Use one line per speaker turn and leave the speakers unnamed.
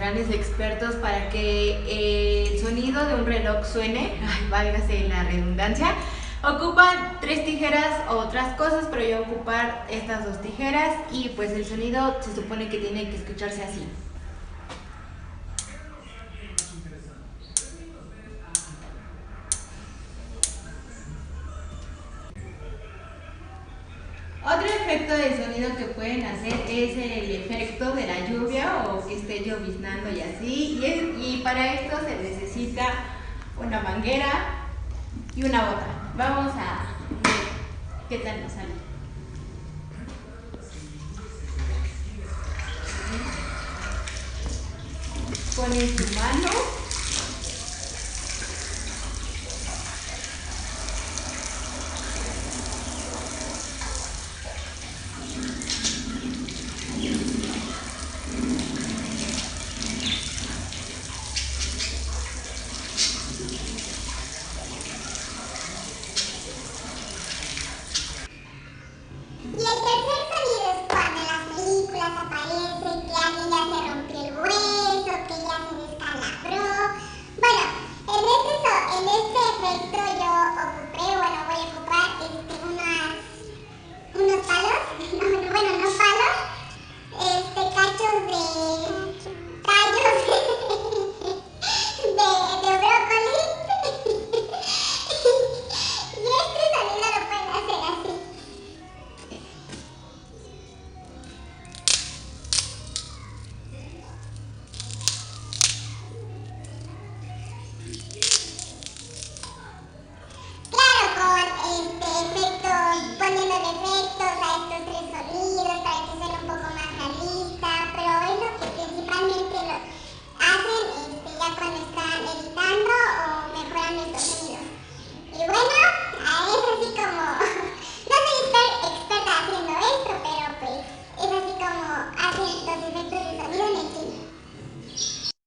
grandes expertos para que el sonido de un reloj suene, válgase la redundancia. Ocupan 3 tijeras o otras cosas, pero yo voy a ocupar estas 2 tijeras y pues el sonido se supone que tiene que escucharse así. Otro efecto de sonido que pueden hacer es el efecto de la lluvia o que esté lloviznando y así. Y para esto se necesita una manguera y una bota. Vamos a ver qué tal nos sale. Ponen su mano.